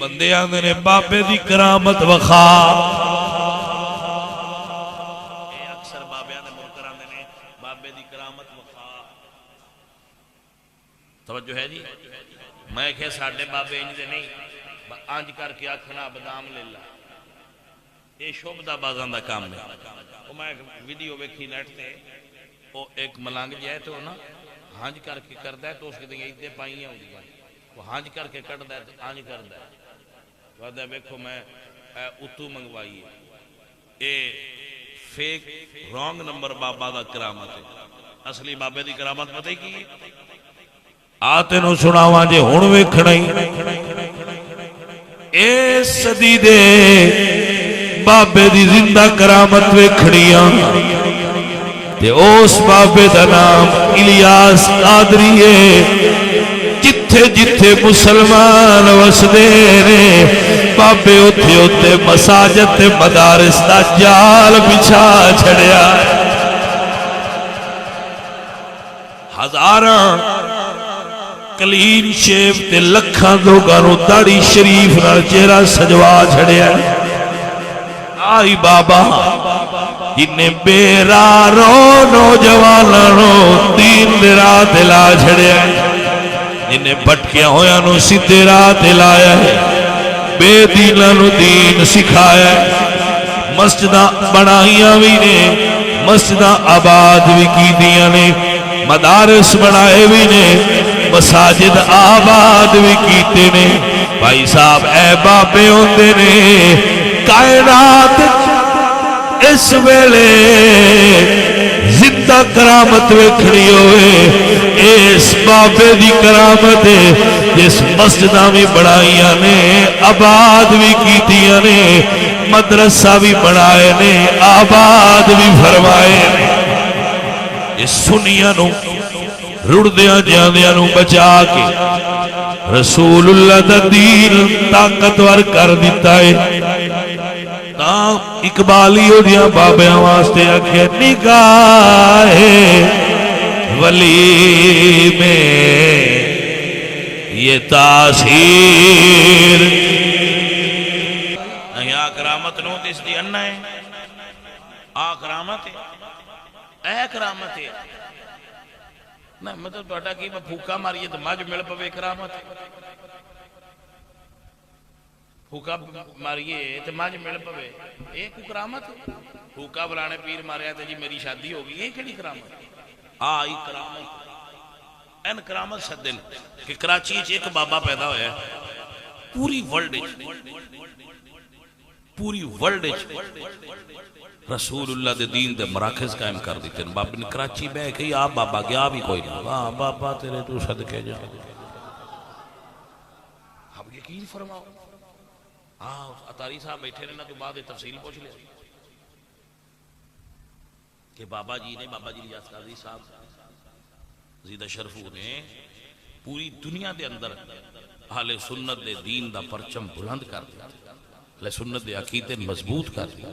بندے آندے نے بابے دی کرامت وخا اکثر بابیاں دے منکر آندے نے بابے دی کرامت وخا توجہ ہے جی میں کہ ساڈے بابے انج دے نہیں انج کر کے آکھنا بادام لے لا یہ شوبدہ بازاں دا کام ہے وہ میں ویڈیو ویکھی نیٹ تے وہ ایک ملنگ جائے تو نا ہانج کر کے کردا ہے تو اس کے دیں عیدیں پائیاں ہوندیاں وہ ہانج کر کے کٹدا ہے تو ہانج کردا ہے وعدہ ویکھو میں اتو منگوائی ہے اے فیک رانگ نمبر بابا دا کرامت ہے اصلی بابے دی کرامت پتہ ہی کی آ تینوں سناواں جے ہن ویکھنا ہی اے صدی دے بابے دی زندہ کرامت ویکھنیاں تے اس بابے دا نام الیاس قادری ہے جتھے جتھے مسلمان وسدے نے بابے اوتھے اوتھے مساجد تے مدارس دا جال بچھا چھڑیا ہزاراں کلین شیف تے لکھاں لوگاں نوں داڑھی شریف نال چہرہ سجوا چھڑیا آئی بابا جنہیں بیرارو نوجوانوں دین دے راہ دلا چھڑیا جنہیں بھٹکیا ہویا نو سیدھے راہ دلایا ہے بے دیناں نو دین سکھایا ہے مسجداں بنائیاں بھی نے مسجداں آباد بھی کی دیاں نے مدارس بنائے بھی نے مساجد آباد بھی کیتے نے بھائی صاحب اے بابے ہوندے نے کائنات اس ویلے زندہ کرامت ویکھنی ہوئے اس بابے دی کرامت جس مسجداں بھی بنائیاں نے آباد بھی کیتیاں نے مدرسہ بھی بنائے نے آباد بھی فرمائے نے اس سنیاں نو رڑدیاں جاندیاں نو بچا کے رسول اللہ دا دین طاقتور کر دیتا ہے اقبالی ہو دیا بابیاں واسطے آکھے نگاہ ولی میں یہ تاثیر یہاں کرامت نو اس دی انہ ہے کرامت ہے کرامت ہے مطلب توڑا کی میں پھوکا ماریے تو مجھ مل پوے کرامت پھوکا ماریے تو مجھ مل پوے ایک کرامت پھوکا بلانے پیر ماریا تو جی میری شادی ہوگی یہ کیڑی کرامت آئی کرامت این کرامت صدن کہ کراچی ایک بابا پیدا ہویا ہے پوری ورلڈ رسول اللہ دے دین دے مراکز قائم کر دیتے ہیں بابا نے کراچی بے کہی آپ بابا گیا بھی کوئی نہیں بابا تیرے تو صدقے جا اب یقین فرماؤ اتاری صاحب بیٹھے رہنا تو بعد تفصیل پوچھ لے کہ بابا جی نے بابا جی الیاس قادری صاحب زیدہ شرفو نے پوری دنیا دے اندر اہل سنت دے دین دا پرچم بلند کر دیا اہل سنت دے عقیدے مضبوط کر دیا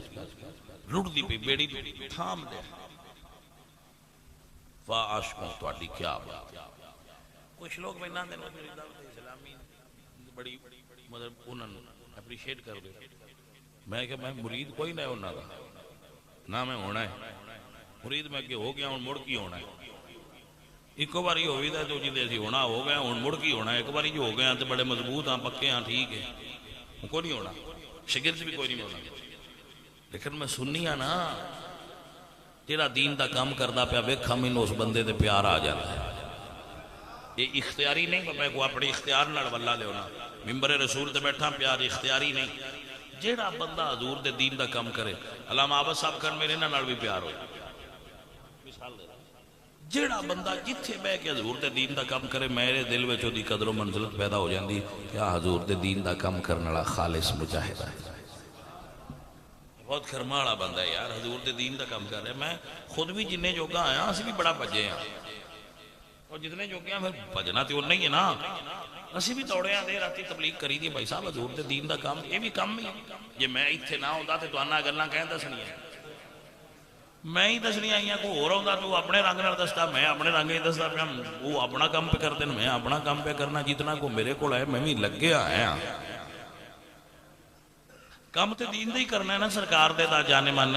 رڑ دی پہ بیڑی تھام دے واہ عاشقوں تواڈی کیا بات کچھ لوگ میں نہ دینا اسلامی بڑی مطلب انہوں نے اپریشیٹ کر دے میں کہ میں مرید کوئی نہ ہونا دا نہ میں ہونا ہے مرید میں کہ ہو گیا ہوں مڑ کی ہونا ہے ایک باری ہوئی دا جو جیدے سی ہونا ہو گیا ہوں مڑ کی ہونا ہے ایک باری جو ہو گیا تو بڑے مضبوط ہاں پکے ہاں ٹھیک ہے کوئی نہیں ہونا شگرد بھی کوئی نہیں ہونا لیکن میں سننی ہاں نا تیرا دین دا کام کردہ پہ ویکھا مینوں اس بندے دے پیار آ جاتا ہے یہ اختیاری نہیں میں کو اپنی اختیار نال واللہ لے ہونا ممبر رسول دے بیٹھا پیار اختیاری نہیں جیڑا بندہ حضور دے دین دا کام کرے علامہ عابد صاحب کر میرے نال بھی پیار ہوئے جیڑا بندہ جتھے بے کے حضور دے دین دا کام کرے میرے دل میں چودی قدر و منزلت پیدا ہو جاندی کیا حضور دے دین دا کام کرنے والا خالص مجاہد ہے بہت کرماڑا بندہ ہے یار حضور دے دین دا کام کر رہے میں خود بھی جننے جو گا آیا اسی بھی بڑا بجے ہیں اور جتنے جو گیا پھر بجنا تو نہیں ہے نا اسی بھی توڑے ہیں دے راتی تبلیغ کری دی بھائی صاحب حضور دے دین دا کام یہ بھی کام ہی یہ میں اتھے نہ ہوتا تو آنا گلنا کہیں دسنی ہے میں ہی دسنی آئیاں کو ہو رہا ہوتا تو اپنے رنگ نہ دستا میں اپنے رنگ ہی دستا پہ وہ اپنا کام پہ کرتے ہیں میں اپنا کام پہ کرنا جتنا کو میرے کو ہے میں بھی لگ گیا آیا ਕੰਮ ਤੇ ਦੀਨ ਦਾ ਹੀ ਕਰਨਾ ਹੈ ਨਾ, ਸਰਕਾਰ ਦੇ ਤਾਂ ਜਾਣੇ ਮਨ।